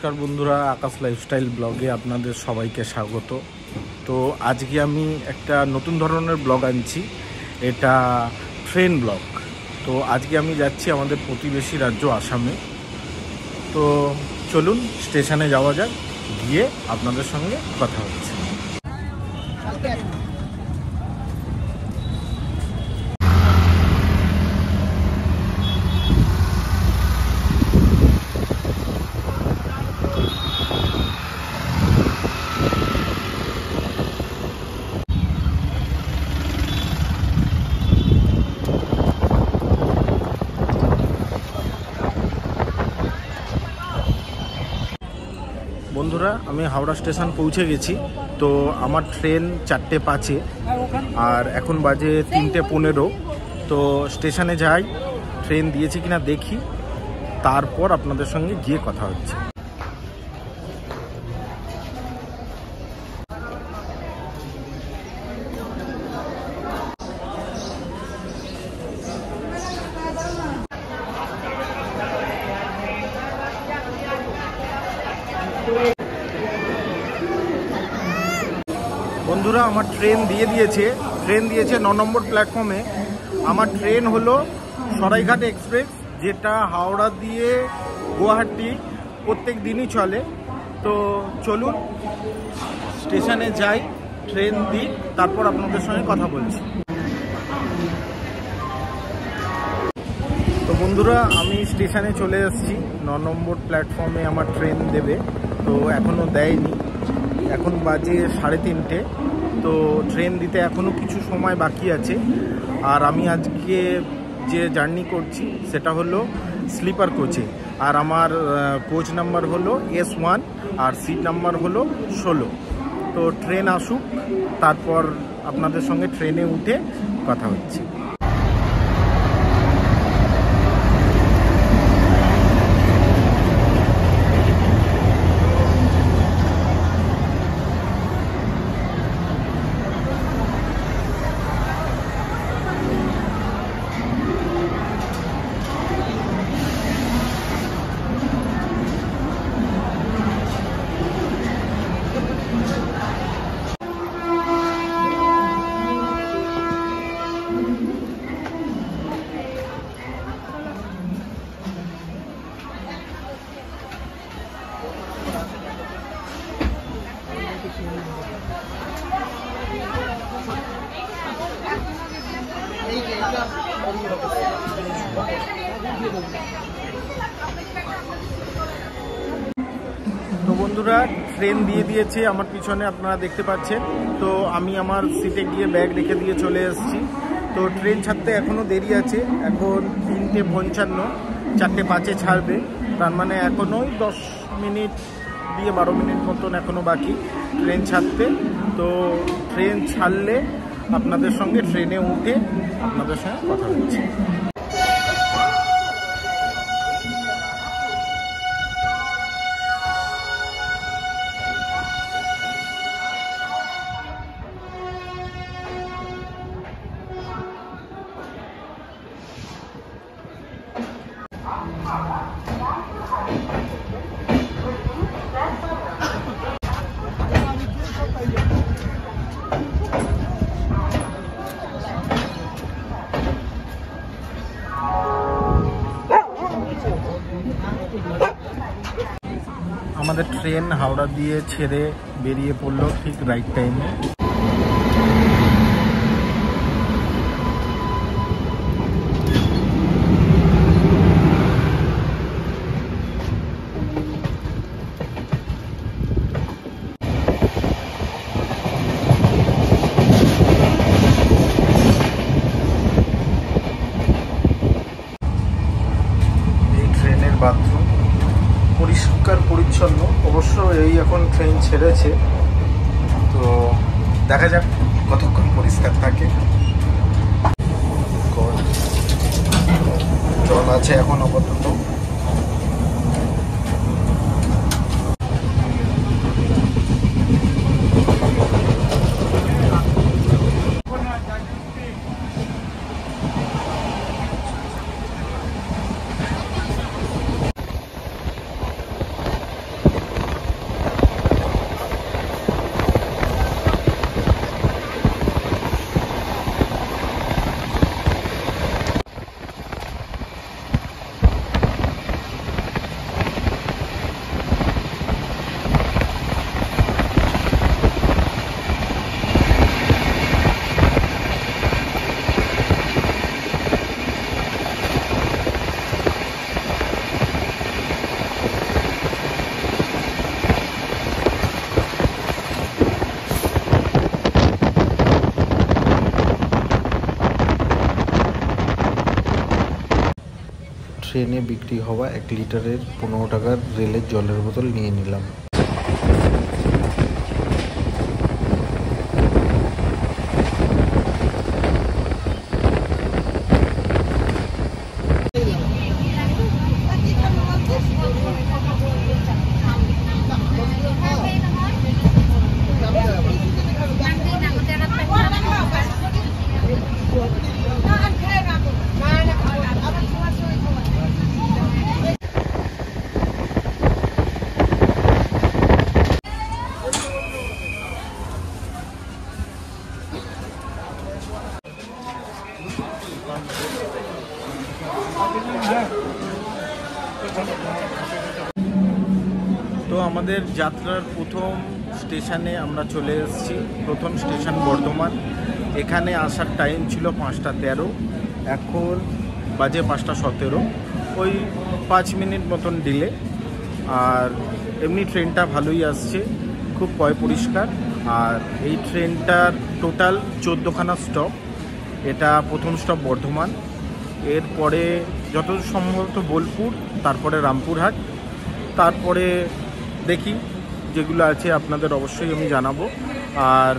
নমস্কার বন্ধুরা, আকাশ লাইফস্টাইল ব্লগে আপনাদের সবাইকে স্বাগত। তো আজকে আমি একটা নতুন ধরনের ব্লগ আনছি, এটা ট্রেন ব্লগ। তো আজকে আমি যাচ্ছি আমাদের প্রতিবেশী রাজ্য আসামে। তো চলুন স্টেশনে যাওয়া যাক, গিয়ে আপনাদের সঙ্গে কথা হচ্ছে। বন্ধুরা, আমি হাওড়া স্টেশন পৌঁছে গেছি। তো আমার ট্রেন 4:05, আর এখন বাজে 3:15। তো স্টেশনে যাই, ট্রেন দিয়েছে কিনা দেখি, তারপর আপনাদের সঙ্গে গিয়ে কথা হচ্ছে। বন্ধুরা, আমার ট্রেন দিয়েছে 9 নম্বর প্ল্যাটফর্মে। আমার ট্রেন হলো সরাইঘাট এক্সপ্রেস, যেটা হাওড়া দিয়ে গুয়াহাটি প্রত্যেক দিনই চলে। তো চলুন স্টেশনে যাই, ট্রেন দিই, তারপর আপনাদের সঙ্গে কথা বলছি। তো বন্ধুরা, আমি স্টেশনে চলে এসেছি। 9 নম্বর প্ল্যাটফর্মে আমার ট্রেন দেবে, তো এখনও দেয়নি। এখন বাজে 3:30। তো ট্রেন দিতে এখনও কিছু সময় বাকি আছে। আর আমি আজকে যে জার্নি করছি সেটা হলো স্লিপার কোচে, আর আমার কোচ নাম্বার হলো S1 আর সিট নাম্বার হলো 16। তো ট্রেন আসুক, তারপর আপনাদের সঙ্গে ট্রেনে উঠে কথা হচ্ছে। তো বন্ধুরা, ট্রেন দিয়েছে আমার পিছনে, আপনারা দেখতে পাচ্ছেন। তো আমি আমার সিটে গিয়ে ব্যাগ রেখে দিয়ে চলে এসেছি। তো ট্রেন ছাড়তে এখনও দেরি আছে, এখন 3:55, 4:05 ছাড়বে। তার মানে এখনও 10 মিনিট দিয়ে 12 মিনিট মতন এখনও বাকি ট্রেন ছাড়তে। তো ট্রেন ছাড়লে আপনাদের সঙ্গে ট্রেনে উঠে আপনাদের সঙ্গে কথা হচ্ছে। আমাদের ট্রেন হাওড়া দিয়ে ছেড়ে বেরিয়ে পড়লো ঠিক রাইট টাইমে। এই ট্রেনের বাথরুম পরিষ্কার পরিচ্ছন্ন। অবশ্য এই এখন ট্রেন ছেড়েছে, তো দেখা যাক কতক্ষণ পরিষ্কার থাকে। জল আছে এখন আপাতত। ট্রেনে বিক্রি হওয়া 1 লিটারের 15 টাকার রেলের জলের বোতল নিয়ে নিলাম। তো আমাদের যাত্রার প্রথম স্টেশনে আমরা চলে এসেছি। প্রথম স্টেশন বর্ধমান। এখানে আসার টাইম ছিল 5টা 13, এখন বাজে 5টা 17। ওই 5 মিনিট মতন ডিলে। আর এমনি ট্রেনটা ভালোই আসছে, খুব পয় পরিষ্কার। আর এই ট্রেনটার টোটাল 14খানা স্টপ। এটা প্রথম স্টপ বর্ধমান, এরপরে যত সম্ভবত বোলপুর, তারপরে রামপুরহাট, তারপরে দেখি যেগুলো আছে আপনাদের অবশ্যই আমি জানাবো। আর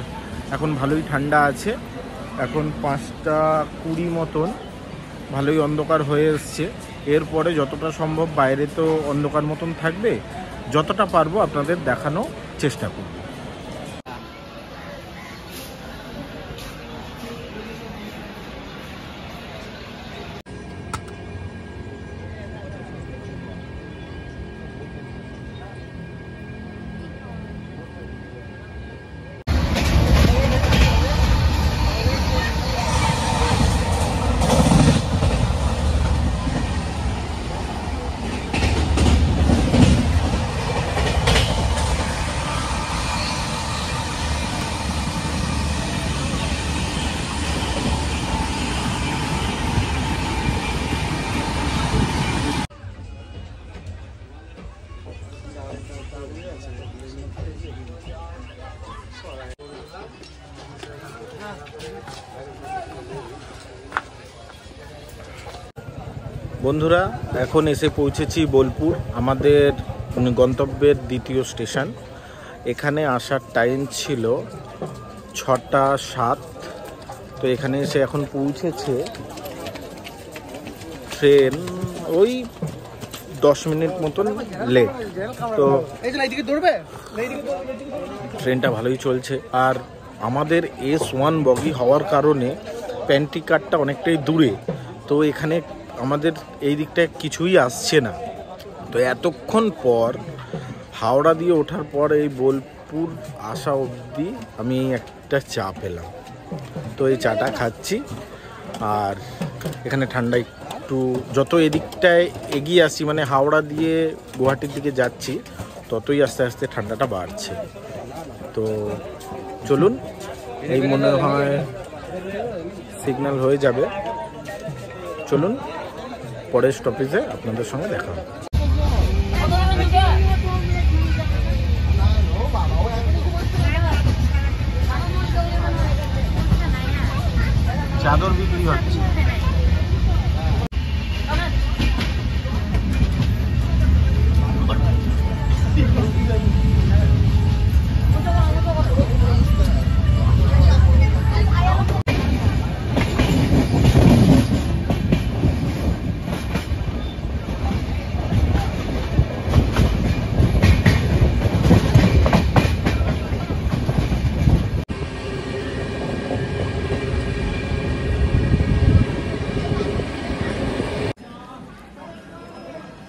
এখন ভালোই ঠান্ডা আছে, এখন 5টা 20 মতন, ভালোই অন্ধকার হয়ে এসছে। এরপরে যতটা সম্ভব বাইরে তো অন্ধকার মতন থাকবে, যতটা পারবো আপনাদের দেখানো চেষ্টা করব। বন্ধুরা, এখন এসে পৌঁছেছি বোলপুর, আমাদের গন্তব্যের দ্বিতীয় স্টেশন। এখানে আসার টাইম ছিল 6টা 7। তো এখানে এসে এখন পৌঁছেছে ট্রেন ওই 10 মিনিট মতন লেট। তো ট্রেনটা ভালোই চলছে। আর আমাদের S1 বগি হওয়ার কারণে প্যান্ট্রি কারটা অনেকটাই দূরে, তো এখানে আমাদের এই দিকটায় কিছুই আসছে না। তো এতক্ষণ পর হাওড়া দিয়ে ওঠার পর এই বোলপুর আসা অবধি আমি একটা চা পেলাম। তো এই চাটা খাচ্ছি। আর এখানে ঠান্ডা একটু, যত এদিকটায় এগিয়ে আসছি, মানে হাওড়া দিয়ে গুয়াহাটির দিকে যাচ্ছি, ততই আস্তে আস্তে ঠান্ডাটা বাড়ছে। তো চলুন, এই মনে হয় সিগন্যাল হয়ে যাবে। চলুন, পরের স্টপেজে আপনাদের সঙ্গে দেখা হবে। চাদর বিক্রি হচ্ছে।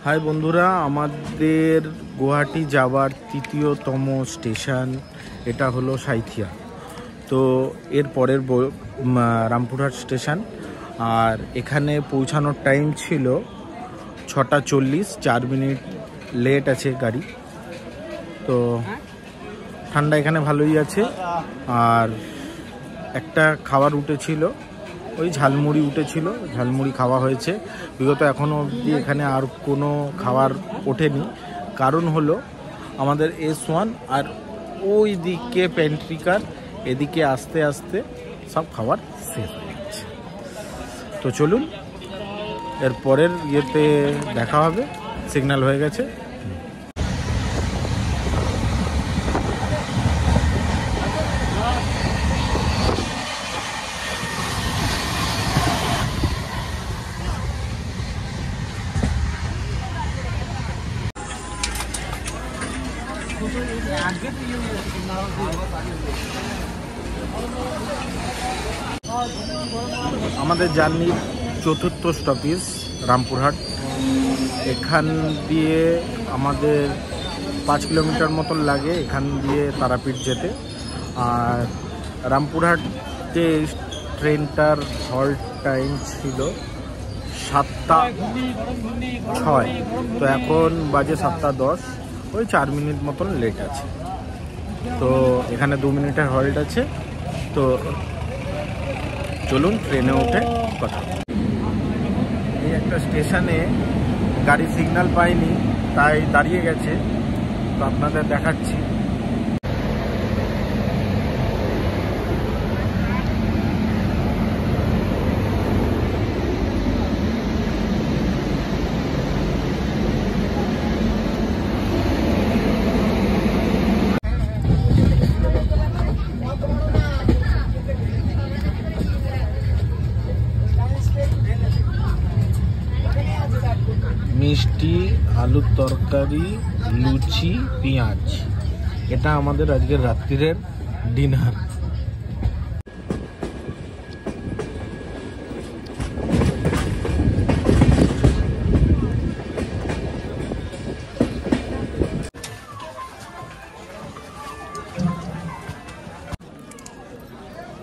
হাই বন্ধুরা, আমাদের গুয়াহাটি যাওয়ার 3য়তম স্টেশন এটা হলো সাঁইথিয়া। তো এর পরের রামপুরহাট স্টেশন। আর এখানে পৌঁছানোর টাইম ছিল 6টা 40, 4 মিনিট লেট আছে গাড়ি। তো ঠান্ডা এখানে ভালোই আছে। আর একটা খাবার উঠেছিল, ওই ঝালমুড়ি উঠেছিল, ঝালমুড়ি খাওয়া হয়েছে। বিগত এখনও অবধি এখানে আর কোনো খাবার ওঠেনি, কারণ হলো আমাদের S1 আর ওই দিকে প্যান্ট্রিকার, এদিকে আস্তে আস্তে সব খাবার শেষ হয়ে যাচ্ছে। তো চলুন এর পরের ইয়েতে দেখা হবে। সিগন্যাল হয়ে গেছে। আমাদের জার্নির চতুর্থ স্টপেজ রামপুরহাট। এখান দিয়ে আমাদের 5 কিলোমিটার মতন লাগে এখান দিয়ে তারাপীঠ যেতে। আর রামপুরহাটে ট্রেনটার হল্ট টাইম ছিল 7টা 6। তো এখন বাজে 7টা 10, ওই 4 মিনিট মতন লেট আছে। তো এখানে 2 মিনিটের হল্ট আছে। তো চলুন ট্রেনে উঠে কথা। এই একটা স্টেশনে গাড়ি সিগন্যাল পায়নি, তাই দাঁড়িয়ে গেছে। তো আপনাদের দেখাচ্ছি। মিষ্টি, আলুর তরকারি, লুচি, পেঁয়াজ, এটা আমাদের আজকের রাত্রিরের ডিনার।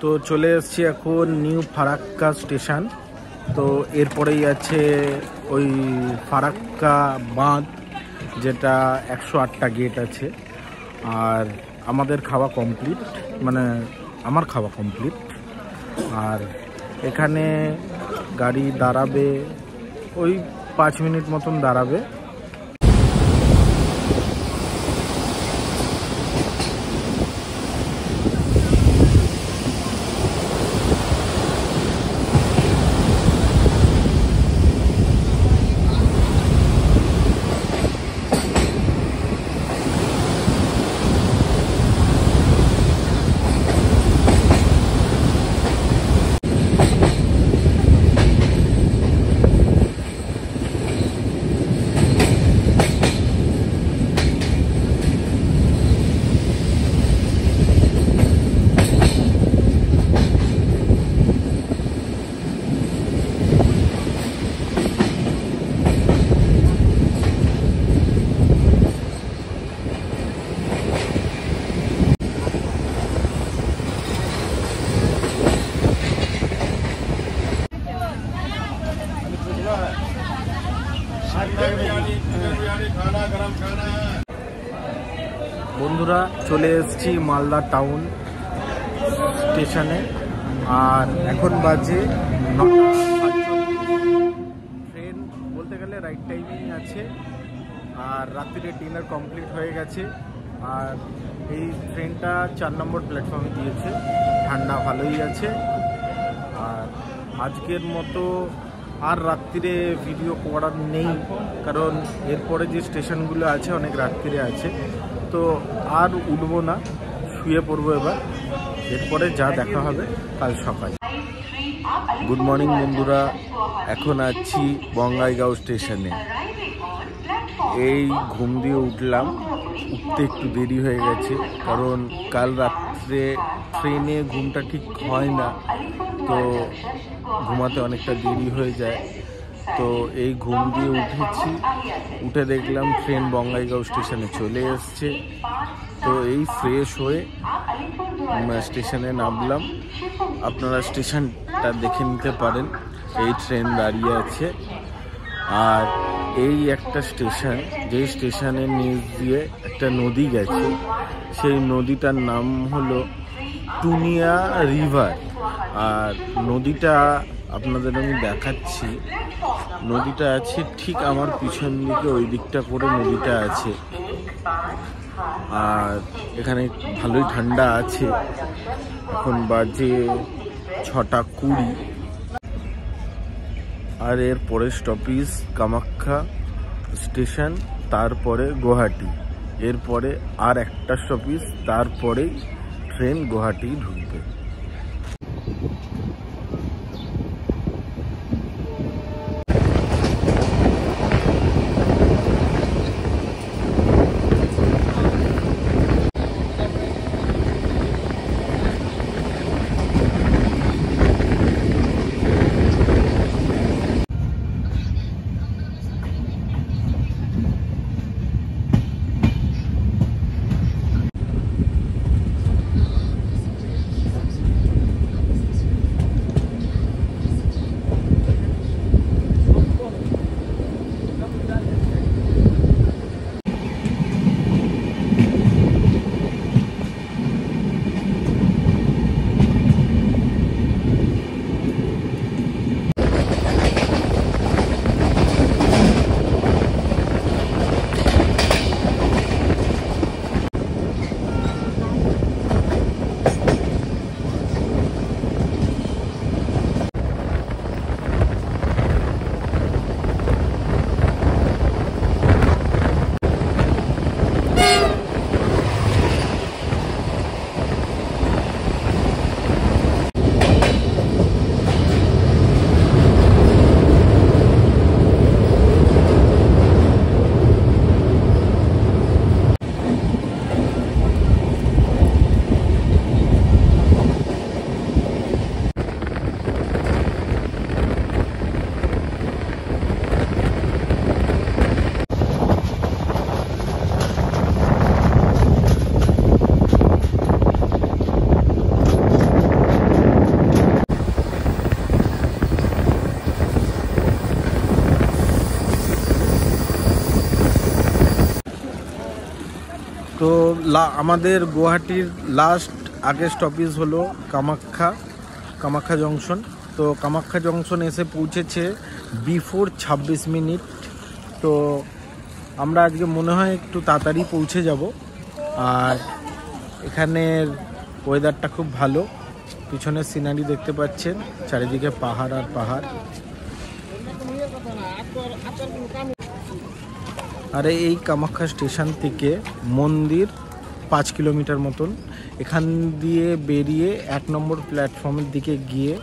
তো চলে এসেছি এখন নিউ ফারাক্কা স্টেশন। তো এরপরেই আছে ওই ফারাক্কা বাঁধ, যেটা 108টা গেট আছে। আর আমাদের খাওয়া কমপ্লিট, মানে আমার খাওয়া কমপ্লিট। আর এখানে গাড়ি দাঁড়াবে, ওই 5 মিনিট মতন দাঁড়াবে। বন্ধুরা, চলে এসেছি মালদা টাউন স্টেশনে। আর এখন বাজে 9:48। ট্রেন বলতে গেলে রাইট টাইমেই আছে। আর রাত্রিরে ডিনার কমপ্লিট হয়ে গেছে। আর এই ট্রেনটা 4 নম্বর প্ল্যাটফর্মে দিয়েছে। ঠান্ডা ভালোই আছে। আর আজকের মতো আর রাত্রিরে ভিডিও করার নেই, কারণ এরপরে যে স্টেশনগুলো আছে অনেক রাত্রিরে আছে। তো আর উঠবো না, শুয়ে পড়বো এবার। এরপরে যা দেখা হবে কাল সকালে। গুড মর্নিং বন্ধুরা, এখন আছি বঙ্গাইগাঁও স্টেশনে। এই ঘুম দিয়ে উঠলাম, উঠতে একটু দেরি হয়ে গেছে, কারণ কাল রাত্রে ট্রেনে ঘুমটা ঠিক হয় না। তো ঘুমাতে অনেকটা দেরি হয়ে যায়। তো এই ঘুম দিয়ে উঠেছি, উঠে দেখলাম ট্রেন বঙ্গাইগাঁও স্টেশনে চলে এসছে। তো এই ফ্রেশ হয়ে স্টেশনে নামলাম। আপনারা স্টেশনটা দেখে নিতে পারেন, এই ট্রেন দাঁড়িয়ে আছে। আর এই একটা স্টেশন, যে স্টেশনের নিচ দিয়ে একটা নদী গেছে, সেই নদীটার নাম হলো টুনিয়া রিভার। আর নদীটা আপনাদের আমি দেখাচ্ছি। নদীটা আছে ঠিক আমার পিছন দিকে, ওই দিকটা করে নদীটা আছে। আর এখানে ভালোই ঠান্ডা আছে। এখন বাজে 6টা 20। আর এর পরের স্টপেজ কামাখ্যা স্টেশন, তারপরে গুয়াহাটি। এরপরে আর একটা স্টপেজ, তারপরেই ট্রেন গুয়াহাটি ঢুকবে। তো আমাদের গুয়াহাটির লাস্ট আগের স্টপেজ হলো কামাখ্যা জংশন। তো কামাখ্যা জংশন এসে পৌঁছেছে বিফোর 26 মিনিট। তো আমরা আজকে মনে হয় একটু তাড়াতাড়ি পৌঁছে যাব। আর এখানের ওয়েদারটা খুব ভালো, পিছনের সিনারি দেখতে পাচ্ছেন, চারিদিকে পাহাড় আর পাহাড়। আর এই কামাখ্যা স্টেশন থেকে মন্দির 5 কিলোমিটার মতন। এখান দিয়ে বেরিয়ে 1 নম্বর প্ল্যাটফর্মের দিকে গিয়ে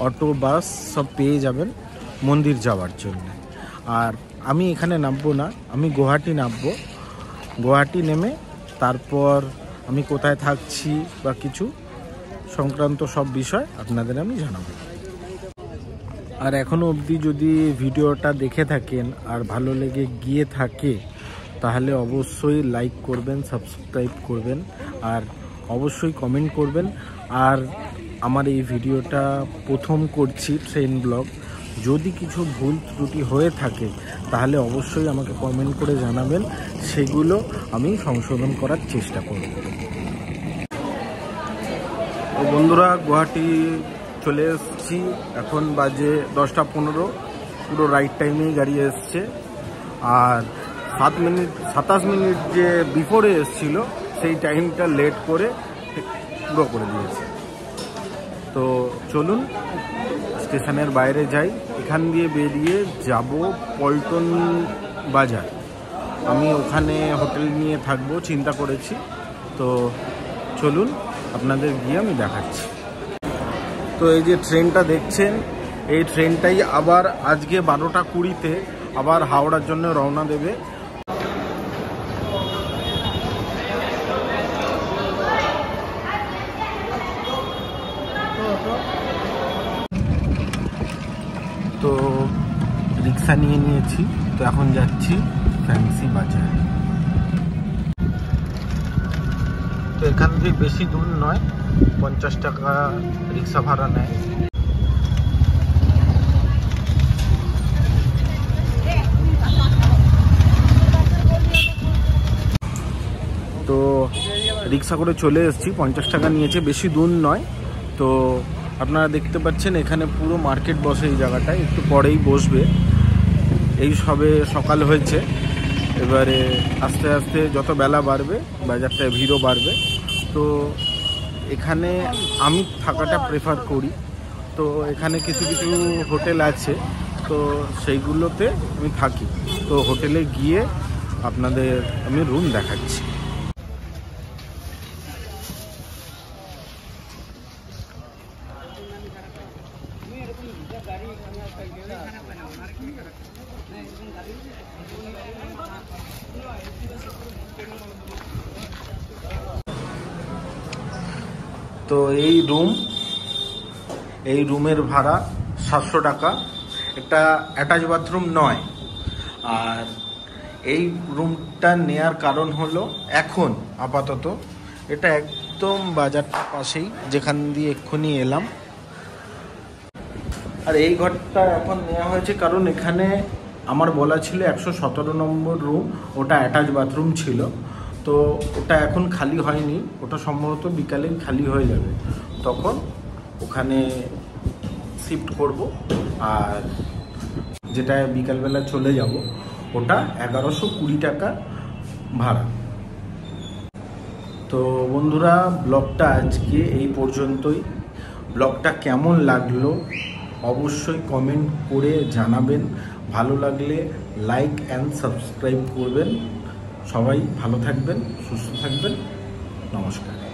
অটো বাস সব পেয়ে যাবেন মন্দির যাওয়ার জন্য। আর আমি এখানে নামবো না, আমি গুয়াহাটি নামবো। গুয়াহাটি নেমে তারপর আমি কোথায় থাকছি বা কিছু সংক্রান্ত সব বিষয় আপনাদের আমি জানাবো। আর এখনও অবধি যদি ভিডিওটা দেখে থাকেন আর ভালো লেগে গিয়ে থাকে তাহলে অবশ্যই লাইক করবেন, সাবস্ক্রাইব করবেন আর অবশ্যই কমেন্ট করবেন। আর আমার এই ভিডিওটা প্রথম করছি ট্রেন ব্লগ, যদি কিছু ভুল ত্রুটি হয়ে থাকে তাহলে অবশ্যই আমাকে কমেন্ট করে জানাবেন, সেগুলো আমি সংশোধন করার চেষ্টা করব। তো বন্ধুরা, গুয়াহাটি চলে এসেছি, এখন বাজে 10টা 15, পুরো রাইট টাইমেই গাড়ি এসছে। আর 27 মিনিট যে বিফোরে এসছিল সেই টাইমটা লেট করে পুরো করে দিয়েছে। তো চলুন স্টেশনের বাইরে যাই, এখান দিয়ে বেরিয়ে যাব পল্টন বাজার। আমি ওখানে হোটেল নিয়ে থাকবো চিন্তা করেছি। তো চলুন আপনাদের গিয়ে আমি দেখাচ্ছি। তো এই যে ট্রেনটা দেখছেন, এই ট্রেনটাই আবার আজকে 12টা 20-তে আবার হাওড়ার জন্য রওনা দেবে। তো রিক্সা নিয়ে নিয়েছি, তো এখন যাচ্ছি ফ্যান্সি বাজার। তো এখান থেকে বেশি দূর নয়, 50 টাকা রিক্সা ভাড়া নেয়। তো রিক্সা করে চলে এসেছি, 50 টাকা নিয়েছে, বেশি দূর নয়। তো আপনারা দেখতে পাচ্ছেন এখানে পুরো মার্কেট বসে এই জায়গাটায়, একটু পরেই বসবে। এই সবে সকাল হয়েছে, এবারে আস্তে আস্তে যত বেলা বাড়বে বাজারটায় ভিড়ও বাড়বে। তো এখানে আমি থাকাটা প্রেফার করি। তো এখানে কিছু কিছু হোটেল আছে তো সেইগুলোতে আমি থাকি। তো হোটেলে গিয়ে আপনাদের আমি রুম দেখাচ্ছি। তো এই রুমের ভাড়া 700 টাকা। একটা অ্যাটাচ বাথরুম নয়। আর এই রুমটা নেয়ার কারণ হলো এখন আপাতত এটা একদম বাজারটার পাশেই, যেখান দিয়ে এক্ষুনি এলাম। আর এই ঘরটা এখন নেওয়া হয়েছে কারণ এখানে আমার বলা ছিল 117 নম্বর রুম, ওটা অ্যাটাচ বাথরুম ছিল। তো ওটা এখন খালি হয়নি, ওটা সম্ভবত বিকালে খালি হয়ে যাবে, তখন ওখানে শিফট করব। আর যেটা বিকালবেলা চলে যাব ওটা 1120 টাকা ভাড়া। তো বন্ধুরা, ব্লগটা আজকে এই পর্যন্তই। ব্লগটা কেমন লাগলো অবশ্যই কমেন্ট করে জানাবেন। ভালো লাগলে লাইক অ্যান্ড সাবস্ক্রাইব করবেন। সবাই ভালো থাকবেন, সুস্থ থাকবেন। নমস্কার।